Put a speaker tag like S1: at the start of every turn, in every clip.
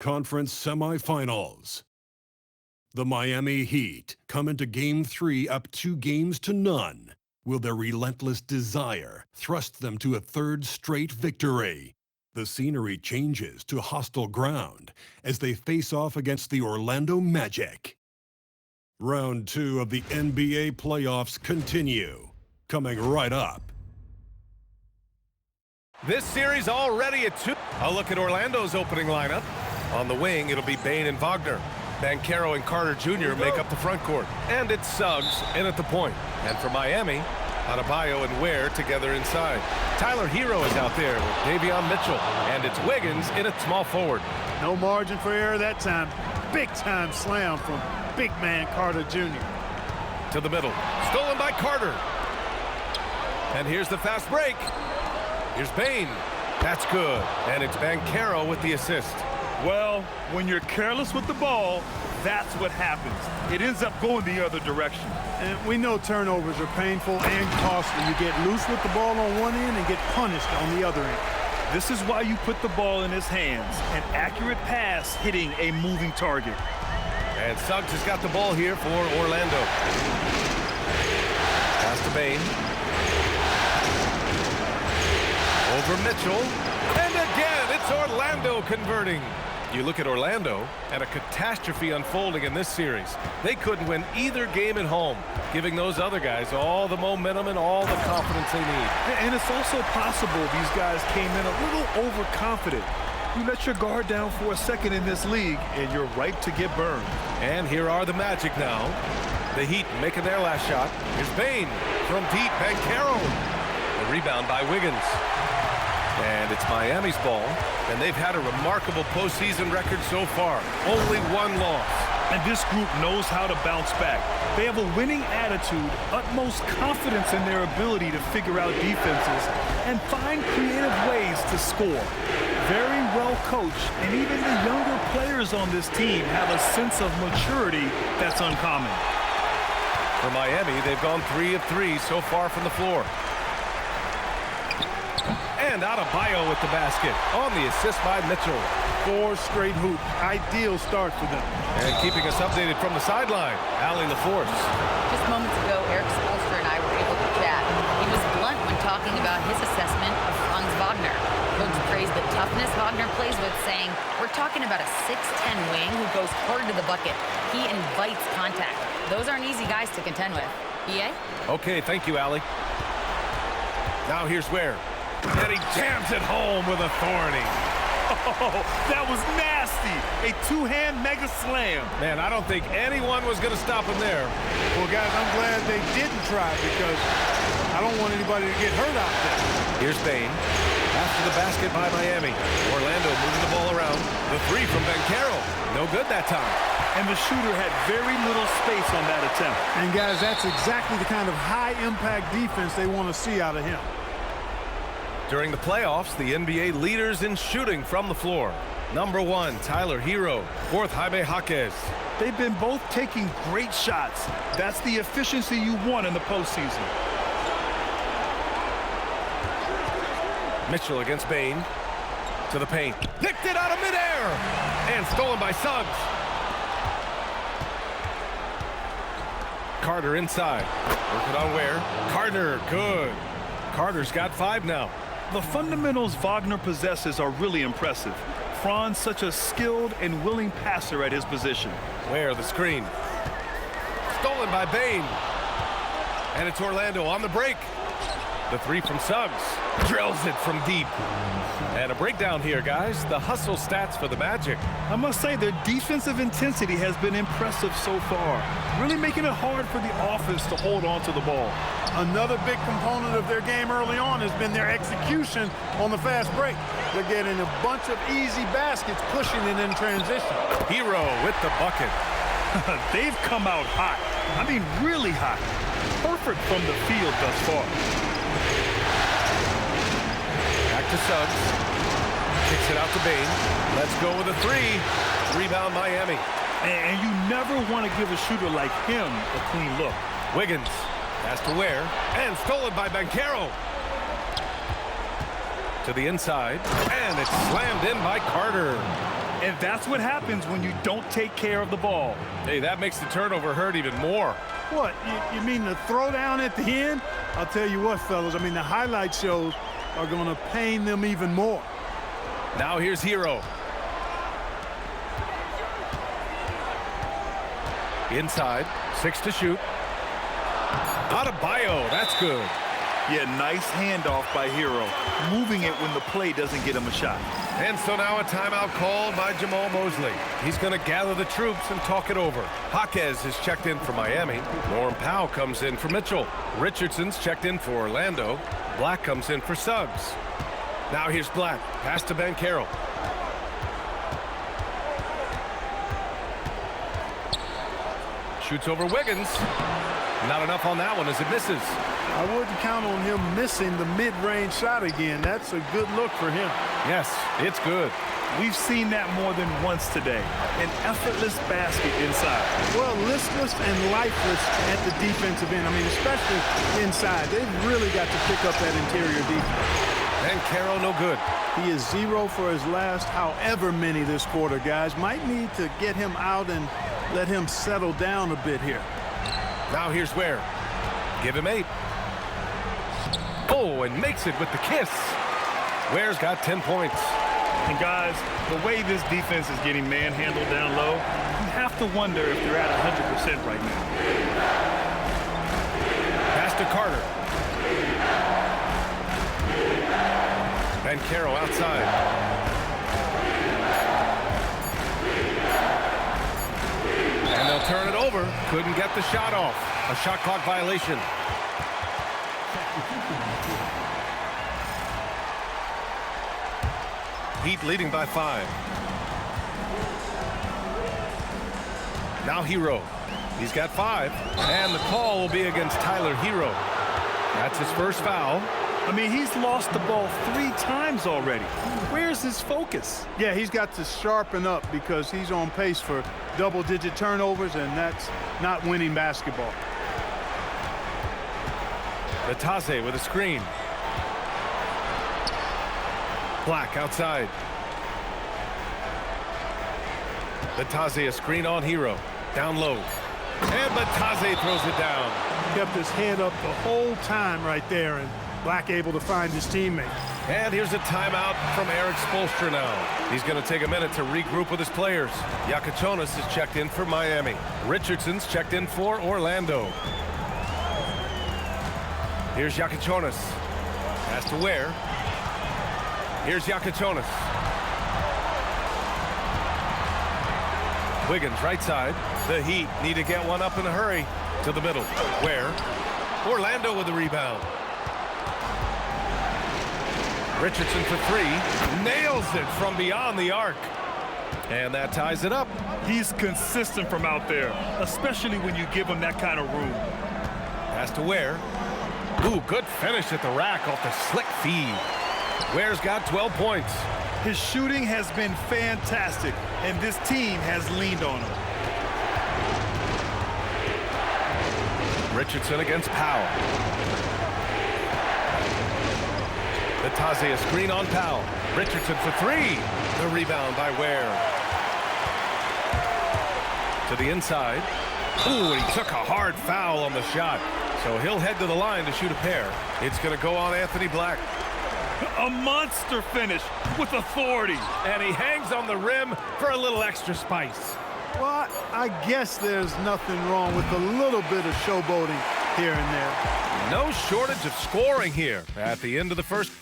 S1: Conference Semifinals. The Miami Heat come into Game 3 up 2-0. Will their relentless desire thrust them to a third straight victory? The scenery changes to hostile ground as they face off against the Orlando Magic. Round 2 of the NBA playoffs continue. Coming right up.
S2: This series already at 2. A look at Orlando's opening lineup. On the wing, it'll be Bane and Wagner. Banchero and Carter Jr. make up the front court. And it's Suggs in at the point. And for Miami, Adebayo and Ware together inside. Tyler Hero is out there with Davion Mitchell. And it's Wiggins in at small forward.
S3: No margin for error that time. Big-time slam from big man Carter Jr.
S2: To the middle. Stolen by Carter. And here's the fast break. Here's Bane. That's good. And it's Banchero with the assist.
S4: Well, when you're careless with the ball, that's what happens. It ends up going the other direction.
S3: And we know turnovers are painful and costly. You get loose with the ball on one end and get punished on the other end.
S4: This is why you put the ball in his hands. An accurate pass hitting a moving target.
S2: And Suggs has got the ball here for Orlando. Pass to Bane. Over Mitchell. And again, it's Orlando converting. You look at Orlando and a catastrophe unfolding in this series. They couldn't win either game at home, giving those other guys all the momentum and all the confidence they need.
S4: And it's also possible these guys came in a little overconfident. You let your guard down for a second in this league, and you're ripe to get burned.
S2: And here are the Magic now. The Heat making their last shot. Here's Bane from deep. Banchero. The rebound by Wiggins. And it's Miami's ball, and they've had a remarkable postseason record so far. Only one loss.
S4: And this group knows how to bounce back. They have a winning attitude, utmost confidence in their ability to figure out defenses, and find creative ways to score. Very well coached, and even the younger players on this team have a sense of maturity that's uncommon.
S2: For Miami, they've gone 3 of 3 so far from the floor. And Adebayo with the basket on the assist by Mitchell.
S3: 4 straight hoops. Ideal start for them.
S2: And keeping us updated from the sideline, Allie LaForce.
S5: Just moments ago, Eric Spoelstra and I were able to chat. He was blunt when talking about his assessment of Franz Wagner. Coach praised the toughness Wagner plays with, saying, we're talking about a 6'10 wing who goes hard to the bucket. He invites contact. Those aren't easy guys to contend with. EA?
S2: Okay, thank you, Allie. Now here's Ware. And he jams it home with authority.
S4: Oh, that was nasty. A two-hand mega slam.
S2: Man, I don't think anyone was going to stop him there.
S3: Well, guys, I'm glad they didn't try because I don't want anybody to get hurt out there.
S2: Here's Bane. After the basket by Miami. Orlando moving the ball around. The 3 from Banchero. No good that time.
S4: And the shooter had very little space on that attempt.
S3: And, guys, that's exactly the kind of high-impact defense they want to see out of him.
S2: During the playoffs, the NBA leaders in shooting from the floor. Number 1, Tyler Hero. 4th, Jaime Jaquez.
S4: They've been both taking great shots. That's the efficiency you want in the postseason.
S2: Mitchell against Bane. To the paint. Picked it out of midair! And stolen by Suggs. Carter inside. Working on Ware. Carter, good. Carter's got 5 now.
S4: The fundamentals Wagner possesses are really impressive. Franz such a skilled and willing passer at his position.
S2: Ware the screen. Stolen by Bane. And it's Orlando on the break. The 3 from Suggs. Drills it from deep. And a breakdown here, guys. The hustle stats for the Magic.
S4: I must say their defensive intensity has been impressive so far. Really making it hard for the offense to hold on to the ball.
S3: Another big component of their game early on has been their execution on the fast break. They're getting a bunch of easy baskets, pushing it in transition.
S2: Hero with the bucket.
S4: They've come out hot. I mean, really hot. Perfect from the field thus far.
S2: Back to Suggs. Kicks it out to Bane. Let's go with a 3. Rebound Miami.
S4: And you never want to give a shooter like him a clean look.
S2: Wiggins. Pass to Ware. And stolen by Banchero. To the inside. And it's slammed in by Carter.
S4: And that's what happens when you don't take care of the ball.
S2: Hey, that makes the turnover hurt even more.
S3: What, you mean the throwdown at the end? I'll tell you what, fellas, I mean, the highlight shows are going to pain them even more.
S2: Now here's Hero. Inside, 6 to shoot. Adebayo, that's good.
S4: Yeah, nice handoff by Hero, moving it when the play doesn't get him a shot.
S2: And so now a timeout called by Jamal Mosley. He's going to gather the troops and talk it over. Jaquez is checked in for Miami. Norm Powell comes in for Mitchell. Richardson's checked in for Orlando. Black comes in for Suggs. Now here's Black. Pass to Banchero. Shoots over Wiggins. Not enough on that one as it misses.
S3: I wouldn't count on him missing the mid-range shot again. That's a good look for him.
S2: Yes, it's good.
S4: We've seen that more than once today. An effortless basket inside.
S3: Well, listless and lifeless at the defensive end. I mean, especially inside. They've really got to pick up that interior defense.
S2: And Caro, no good.
S3: He is 0 for his last however many this quarter, guys. Might need to get him out and let him settle down a bit here.
S2: Now here's Ware. Give him 8. Oh, and makes it with the kiss. Ware's got 10 points.
S4: And guys, the way this defense is getting manhandled down low, you have to wonder if they're at 100% right now.
S2: Pass to Carter. Banchero outside. And they'll turn it over. Couldn't get the shot off. A shot clock violation. Heat leading by 5. Now Hero. He's got 5. And the call will be against Tyler Hero. That's his first foul.
S4: I mean, he's lost the ball 3 times already. Where's his focus?
S3: Yeah, he's got to sharpen up because he's on pace for double-digit turnovers, and that's not winning basketball.
S2: Nataze with a screen. Black outside. Nataze a screen on Hero. Down low. And Nataze throws it down.
S3: Kept his head up the whole time right there, and Black able to find his teammate.
S2: And here's a timeout from Eric Spoelstra now. He's going to take a minute to regroup with his players. Yakachonis is checked in for Miami. Richardson's checked in for Orlando. Here's Yakachonis. Pass to Ware. Here's Yakachonis. Wiggins right side. The Heat need to get one up in a hurry. To the middle. Ware. Orlando with the rebound. Richardson for 3. Nails it from beyond the arc. And that ties it up.
S4: He's consistent from out there, especially when you give him that kind of room.
S2: Pass to Ware. Ooh, good finish at the rack off the slick feed. Ware's got 12 points.
S4: His shooting has been fantastic, and this team has leaned on him.
S2: Richardson against Powell. Nataze a screen on Powell. Richardson for 3. The rebound by Ware. To the inside. Ooh, and he took a hard foul on the shot. So he'll head to the line to shoot a pair. It's going to go on Anthony Black.
S4: A monster finish with authority.
S2: And he hangs on the rim for a little extra spice.
S3: Well, I guess there's nothing wrong with a little bit of showboating here and there.
S2: No shortage of scoring here at the end of the first.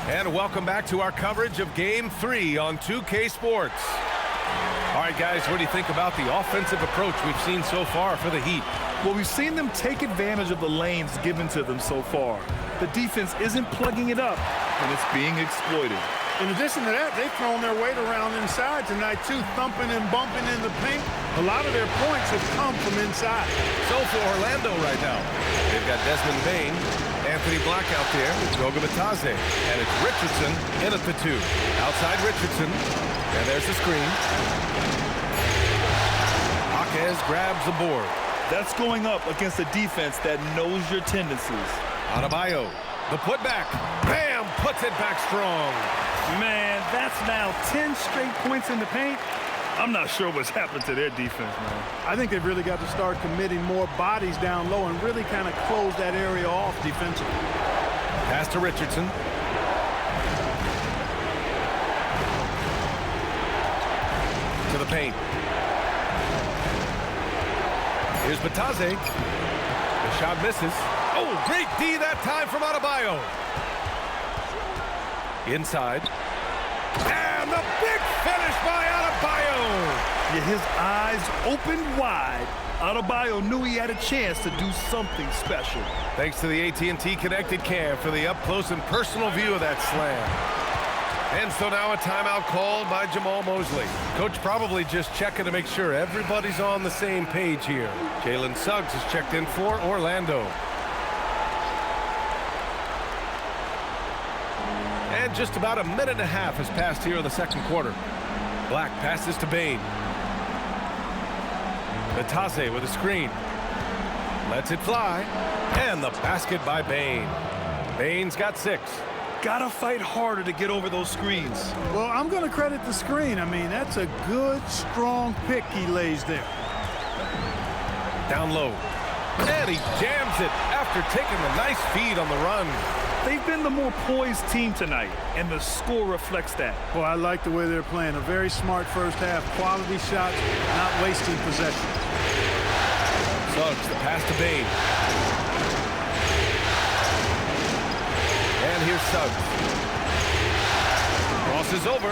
S2: And welcome back to our coverage of Game 3 on 2K Sports. All right, guys, what do you think about the offensive approach we've seen so far for the Heat?
S4: Well, we've seen them take advantage of the lanes given to them so far. The defense isn't plugging it up, and it's being exploited.
S3: In addition to that, they've thrown their weight around inside tonight, too, thumping and bumping in the paint. A lot of their points have come from inside.
S2: So for Orlando right now, they've got Desmond Bain, Anthony Black out there, Goga Bitadze, and it's Richardson in at the 2. Outside Richardson, and there's the screen. Jaquez grabs the board.
S4: That's going up against a defense that knows your tendencies.
S2: Adebayo The putback. Bam! Puts it back strong.
S4: Man, that's now 10 straight points in the paint. I'm not sure what's happened to their defense, man.
S3: I think they've really got to start committing more bodies down low and really kind of close that area off defensively.
S2: Pass to Richardson. To the paint. Here's Batase. The shot misses. Oh, great D that time from Adebayo. Inside. And the big finish by Adebayo.
S4: Yeah, his eyes opened wide. Adebayo knew he had a chance to do something special.
S2: Thanks to the AT&T Connected Cam for the up-close and personal view of that slam. And so now a timeout called by Jamal Mosley. Coach probably just checking to make sure everybody's on the same page here. Jalen Suggs is checked in for Orlando. And just about a minute and a half has passed here in the second quarter. Black passes to Bane. Batase with a screen. Lets it fly. And the basket by Bane. Bane's got 6.
S4: Gotta fight harder to get over those screens.
S3: Well, I'm going to credit the screen. I mean, that's a good, strong pick he lays there.
S2: Down low. And he jams it after taking the nice feed on the run.
S4: They've been the more poised team tonight, and the score reflects that.
S3: Well, I like the way they're playing. A very smart first half. Quality shots, not wasting possession.
S2: Suggs, the pass to Bane. And here's Suggs. Crosses over.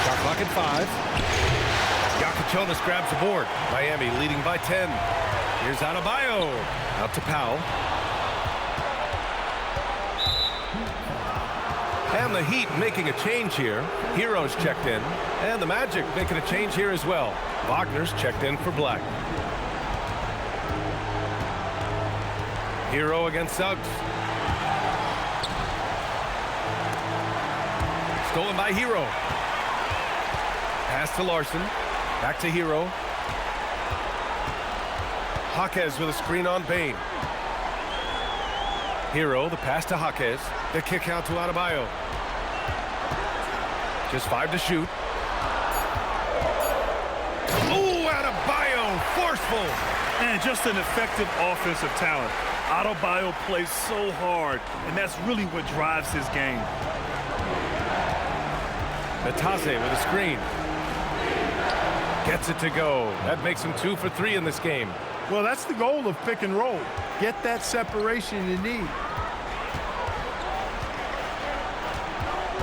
S2: Shot clock at 5. Jonas grabs the board. Miami leading by 10. Here's Adebayo. Out to Powell. And the Heat making a change here. Hero's checked in. And the Magic making a change here as well. Wagner's checked in for Black. Hero against Suggs. Stolen by Hero. Pass to Larson. Back to Hero. Jaquez with a screen on Bane. Hero, the pass to Jaquez. The kick out to Adebayo. Just 5 to shoot. Oh, Adebayo, forceful.
S4: And just an effective offensive talent. Adebayo plays so hard, and that's really what drives his game.
S2: Batase with a screen. Gets it to go. That makes him 2 for 3 in this game.
S3: Well, that's the goal of pick and roll. Get that separation you need.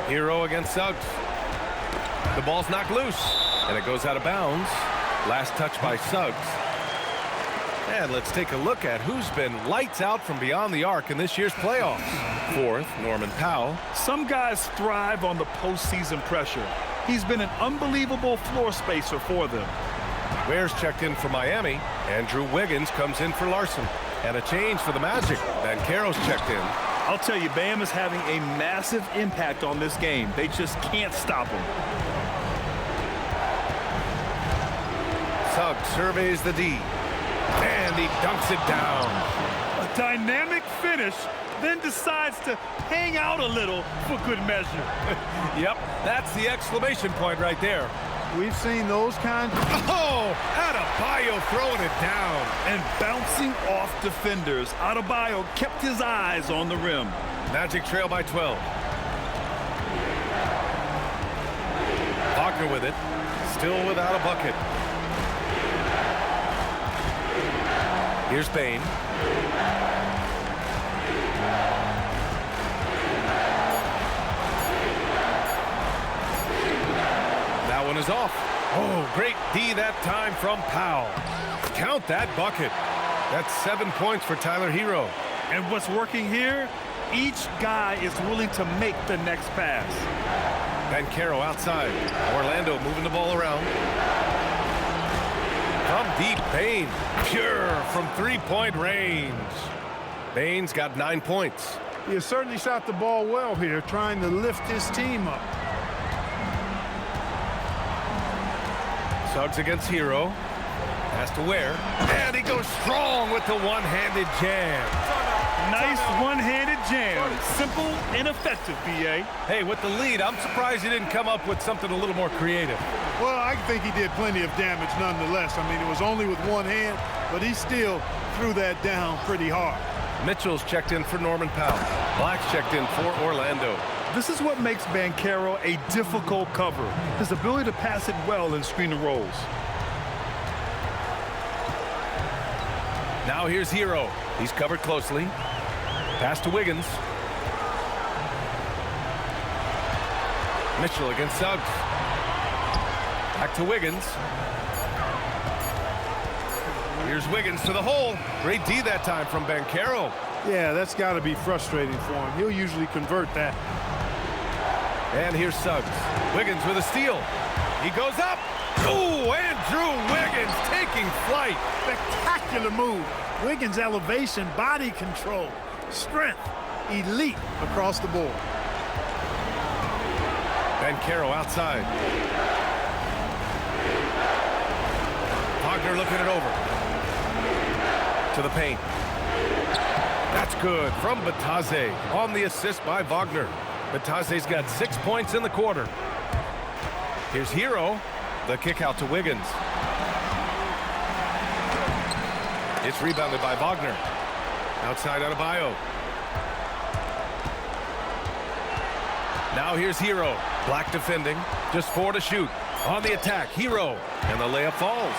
S2: Hero against Suggs. The ball's knocked loose, and it goes out of bounds. Last touch by Suggs. And let's take a look at who's been lights out from beyond the arc in this year's playoffs. 4th, Norman Powell.
S4: Some guys thrive on the postseason pressure. He's been an unbelievable floor spacer for them.
S2: Ware's checked in for Miami. Andrew Wiggins comes in for Larson. And a change for the Magic. Banchero's checked in.
S4: I'll tell you, Bam is having a massive impact on this game. They just can't stop him.
S2: Suggs surveys the D. And he dunks it down.
S4: A dynamic finish, then decides to hang out a little for good measure.
S2: Yep, that's the exclamation point right there.
S3: We've seen those kinds.
S2: Oh, Adebayo throwing it down.
S4: And bouncing off defenders, Adebayo kept his eyes on the rim.
S2: Magic trail by 12. Wagner with it, still without a bucket. Here's Bane. That one is off. Oh, great D that time from Powell. Count that bucket. That's 7 points for Tyler Hero.
S4: And what's working here? Each guy is willing to make the next pass.
S2: Banchero outside. Orlando moving the ball around. From deep, Bane. Pure from three-point range. Bane's got 9 points.
S3: He has certainly shot the ball well here, trying to lift his team up.
S2: Suggs against Hero. Has to Ware. And he goes strong with the one-handed jam.
S4: Nice one-handed jam. Simple and effective, B.A.
S2: Hey, with the lead, I'm surprised he didn't come up with something a little more creative.
S3: Well, I think he did plenty of damage nonetheless. I mean, it was only with one hand, but he still threw that down pretty hard.
S2: Mitchell's checked in for Norman Powell. Black's checked in for Orlando.
S4: This is what makes Banchero a difficult cover, his ability to pass it well and screen the rolls.
S2: Now here's Hero. He's covered closely. Pass to Wiggins. Mitchell against Suggs. Back to Wiggins. Here's Wiggins to the hole. Great D that time from Banchero.
S3: Yeah, that's got to be frustrating for him. He'll usually convert that.
S2: And here's Suggs. Wiggins with a steal. He goes up. Ooh, Andrew Wiggins taking flight.
S3: Spectacular move. Wiggins' elevation, body control, strength, elite across the board.
S2: Banchero outside. Wagner looking it over. To the paint. That's good from Batadze on the assist by Wagner. Batadze's got 6 points in the quarter. Here's Hero. The kick out to Wiggins. It's rebounded by Wagner. Outside Adebayo. Now here's Hero. Black defending. Just 4 to shoot. On the attack, Hero. And the layup falls.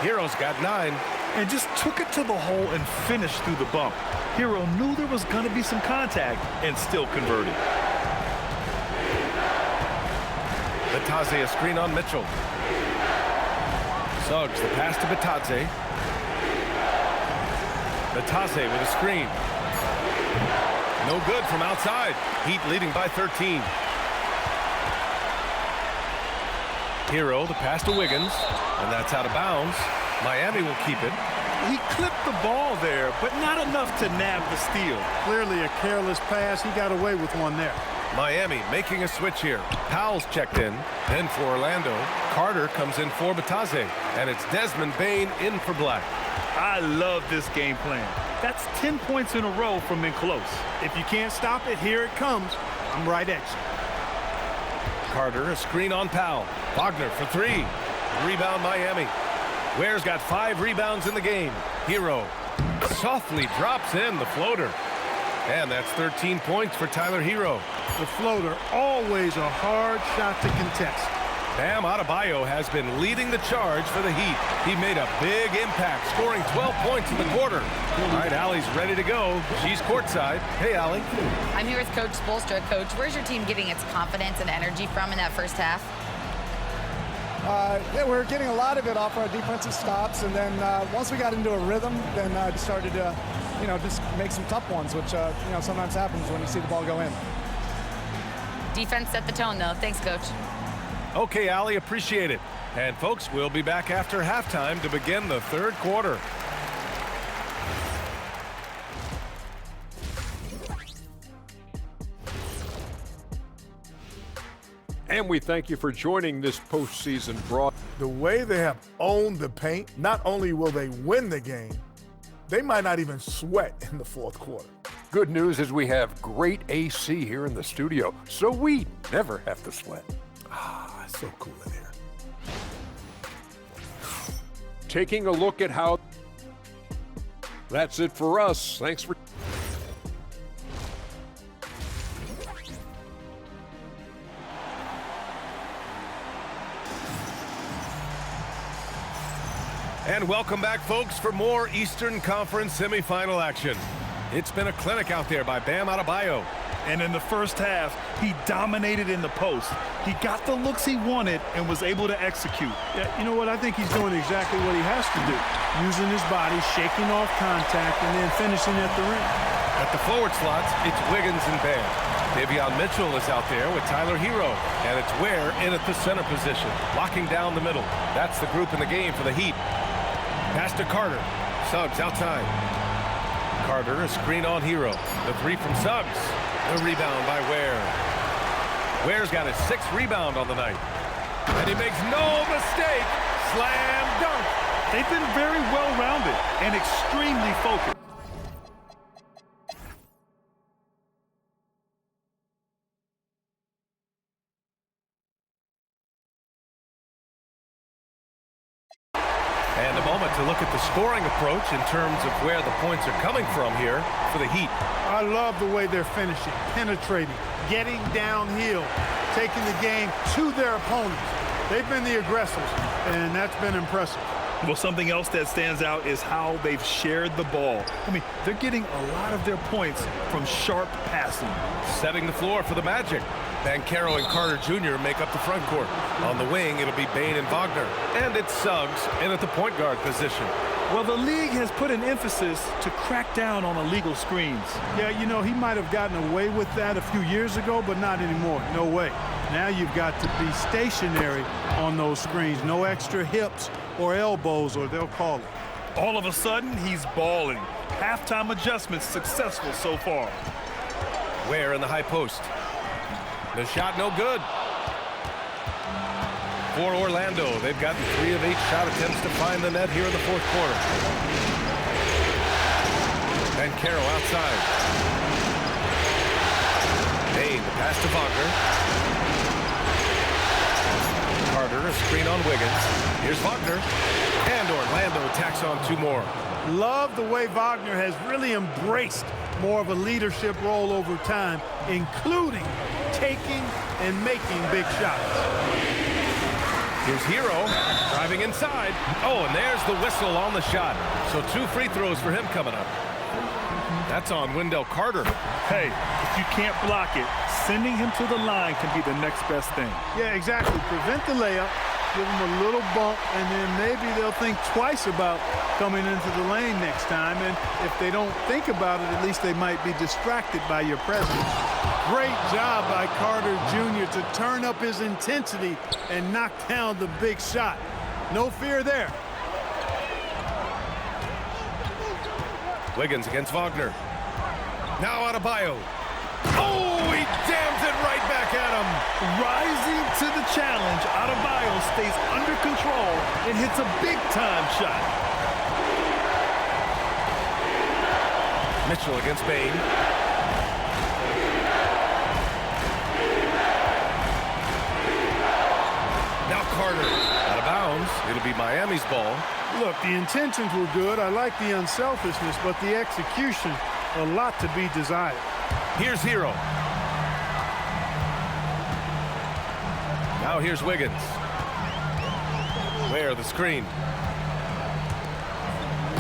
S2: Hero's got 9.
S4: And just took it to the hole and finished through the bump. Hero knew there was going to be some contact and still converted.
S2: Batadze, a screen on Mitchell. Suggs, the pass to Batadze. Batadze with a screen. No good from outside. Heat leading by 13. Hero, the pass to Wiggins, and that's out of bounds. Miami will keep it.
S4: He clipped the ball there, but not enough to nab the steal.
S3: Clearly a careless pass. He got away with one there.
S2: Miami making a switch here. Powell's checked in. Then for Orlando, Carter comes in for Batadze. And it's Desmond Bane in for Black.
S4: I love this game plan. That's 10 points in a row from in close.
S3: If you can't stop it, here it comes. I'm right at you.
S2: Carter, a screen on Powell. Wagner for 3. Rebound Miami. Ware's got 5 rebounds in the game. Hero softly drops in the floater. And that's 13 points for Tyler Hero.
S3: The floater, always a hard shot to contest.
S2: Bam Adebayo has been leading the charge for the Heat. He made a big impact, scoring 12 points in the quarter. All right, Allie's ready to go. She's courtside. Hey, Allie.
S5: I'm here with Coach Spoelstra. Coach, where's your team getting its confidence and energy from in that first half?
S6: Yeah, we're getting a lot of it off our defensive stops, and then once we got into a rhythm, then started to, just make some tough ones, which, sometimes happens when you see the ball go in.
S5: Defense set the tone, though. Thanks, Coach.
S2: Okay, Allie, appreciate it. And, folks, we'll be back after halftime to begin the third quarter.
S7: And we thank you for joining this postseason broad.
S8: The way they have owned the paint, not only will they win the game, they might not even sweat in the fourth quarter.
S7: Good news is we have great AC here in the studio, so we never have to sweat.
S8: Ah, it's so cool in here.
S7: Taking a look at how... That's it for us. Thanks for...
S2: And welcome back, folks, for more Eastern Conference semifinal action. It's been a clinic out there by Bam Adebayo.
S4: And in the first half, he dominated in the post. He got the looks he wanted and was able to execute.
S3: Yeah, you know what? I think he's doing exactly what he has to do. Using his body, shaking off contact, and then finishing at the rim.
S2: At the forward slots, it's Wiggins and Bam. Davion Mitchell is out there with Tyler Hero. And it's Ware in at the center position, locking down the middle. That's the group in the game for the Heat. Pass to Carter. Suggs outside. Carter, a screen on Hero. The 3 from Suggs. The rebound by Ware. Ware's got his 6th rebound on the night. And he makes no mistake. Slam dunk.
S4: They've been very well-rounded and extremely focused.
S2: And a moment to look at the scoring approach in terms of where the points are coming from here for the Heat.
S3: I love the way they're finishing, penetrating, getting downhill, taking the game to their opponents. They've been the aggressors, and that's been impressive.
S4: Well, something else that stands out is how they've shared the ball. I mean, they're getting a lot of their points from sharp passing.
S2: Setting the floor for the Magic. Banchero and Carter Jr. make up the front court. On the wing, it'll be Bane and Wagner. And it's Suggs in at the point guard position.
S4: Well, the league has put an emphasis to crack down on illegal screens.
S3: Yeah, you know, he might have gotten away with that a few years ago, but not anymore. No way. Now you've got to be stationary on those screens. No extra hips or elbows, or they'll call it.
S4: All of a sudden, he's balling. Halftime adjustments successful so far.
S2: Ware in the high post. The shot no good. For Orlando, they've gotten 3 of 8 shot attempts to find the net here in the fourth quarter. Banchero outside. Bane, the pass to Wagner. Carter, a screen on Wiggins. Here's Wagner. And Orlando tacks on 2 more.
S3: Love the way Wagner has really embraced more of a leadership role over time, including taking and making big shots.
S2: Here's Hero driving inside. Oh, and there's the whistle on the shot. So 2 free throws for him coming up. That's on Wendell Carter.
S4: Hey, if you can't block it, sending him to the line can be the next best thing.
S3: Yeah, exactly. Prevent the layup, give him a little bump, and then maybe they'll think twice about coming into the lane next time. And if they don't think about it, at least they might be distracted by your presence. Great job by Carter Jr. to turn up his intensity and knock down the big shot. No fear there.
S2: Wiggins against Wagner. Now Adebayo. Oh, he jams it right back at him.
S4: Rising to the challenge, Adebayo stays under control and hits a big-time shot.
S2: Mitchell against Bane. Now Carter. Out of bounds. It'll be Miami's ball.
S3: Look, the intentions were good. I like the unselfishness, but the execution, a lot to be desired.
S2: Here's Hero. Now here's Wiggins. Ware the screen.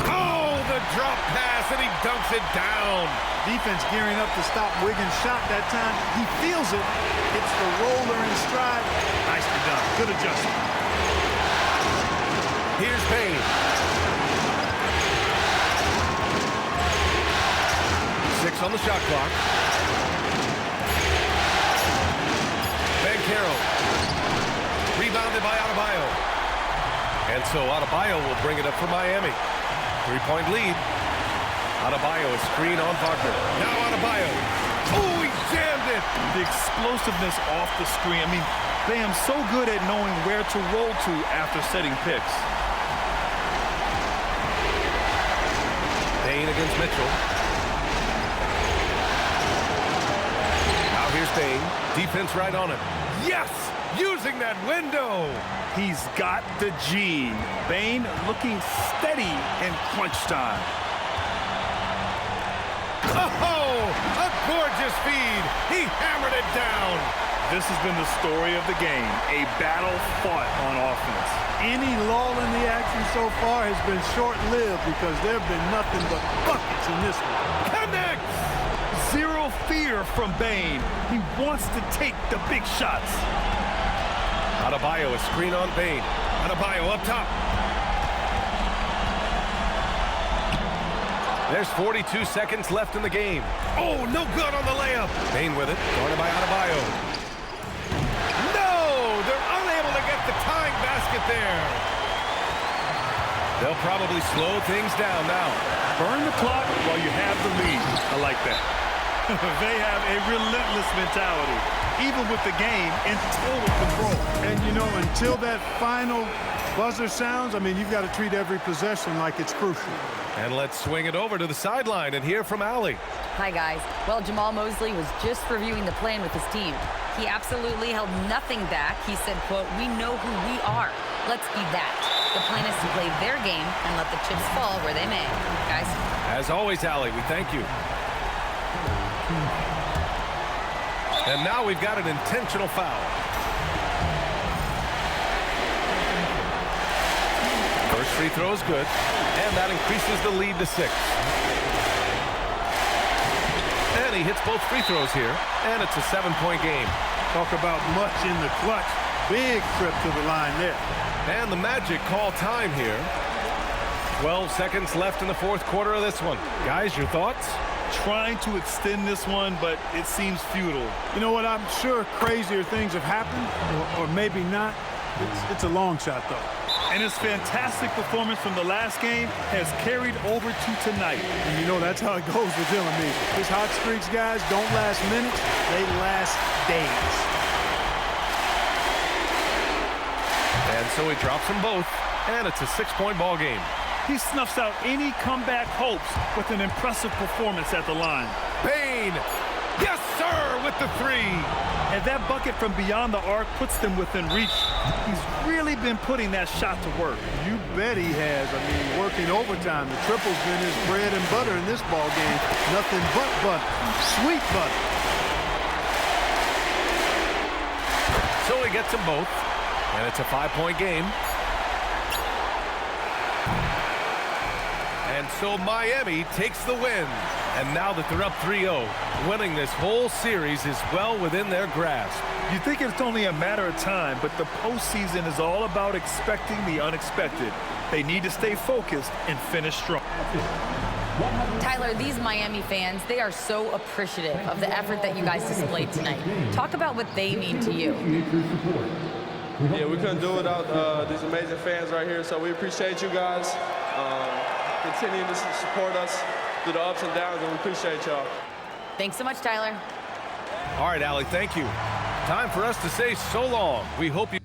S2: Oh, the drop pass, and he dunks it down.
S3: Defense gearing up to stop Wiggins' shot that time. He feels it. Hits the roller in stride. Nicely done. Good adjustment.
S2: Here's Bane. 6 on the shot clock. Banchero. Rebounded by Adebayo. And so Adebayo will bring it up for Miami. 3-point lead. Adebayo is screen on Wagner. Now Adebayo. Oh, he jammed it.
S4: The explosiveness off the screen. I mean, Bam's so good at knowing where to roll to after setting picks.
S2: Bane against Mitchell. Now here's Bane. Defense right on him. Yes! Using that window.
S4: He's got the G. Bane looking steady in crunch time.
S2: Oh, a gorgeous feed. He hammered it down.
S4: This has been the story of the game, a battle fought on offense.
S3: Any lull in the action so far has been short-lived because there have been nothing but buckets in this one.
S2: Connects!
S4: Zero fear from Bane. He wants to take the big shots.
S2: Adebayo is screen on Bane. Adebayo up top. There's 42 seconds left in the game. Oh, no good on the layup. Bane with it, guarded by Adebayo. No! They're unable to get the tying basket there. They'll probably slow things down now.
S4: Burn the clock while you have the lead. I like that. They have a relentless mentality, even with the game in total control.
S3: And, you know, until that final buzzer sounds, I mean, you've got to treat every possession like it's crucial.
S2: And let's swing it over to the sideline and hear from Allie.
S5: Hi, guys. Well, Jamal Mosley was just reviewing the plan with his team. He absolutely held nothing back. He said, quote, "We know who we are. Let's be that." The plan is to play their game and let the chips fall where they may. Guys?
S2: As always, Allie, we thank you. And now we've got an intentional foul. First free throw is good, and that increases the lead to 6. And he hits both free throws here, and it's a 7-point game.
S3: Talk about much in the clutch. Big trip to the line there.
S2: And the Magic call time here. 12 seconds left in the fourth quarter of this one. Guys, your thoughts?
S4: Trying to extend this one, but it seems futile.
S3: You know what? I'm sure crazier things have happened, or maybe not. It's a long shot, though.
S4: And his fantastic performance from the last game has carried over to tonight.
S3: And you know that's how it goes with him and me. His hot streaks, guys, don't last minutes. They last days.
S2: And so he drops them both, and it's a 6-point ball game.
S4: He snuffs out any comeback hopes with an impressive performance at the line.
S2: Payne, yes, sir, with the 3.
S4: And that bucket from beyond the arc puts them within reach. He's really been putting that shot to work.
S3: You bet he has. I mean, working overtime. The triple's been his bread and butter in this ball game. Nothing but butter. Sweet butter.
S2: So he gets them both, and it's a 5-point game. And so Miami takes the win. And now that they're up 3-0, winning this whole series is well within their grasp.
S4: You think it's only a matter of time, but the postseason is all about expecting the unexpected. They need to stay focused and finish strong.
S5: Tyler, these Miami fans, they are so appreciative of the effort that you guys displayed tonight. Talk about what they mean to you.
S9: Yeah, we couldn't do it without these amazing fans right here, so we appreciate you guys. Continuing to support us through the ups and downs, and we appreciate y'all.
S5: Thanks so much, Tyler.
S2: All right, Allie, thank you. Time for us to say so long. We hope you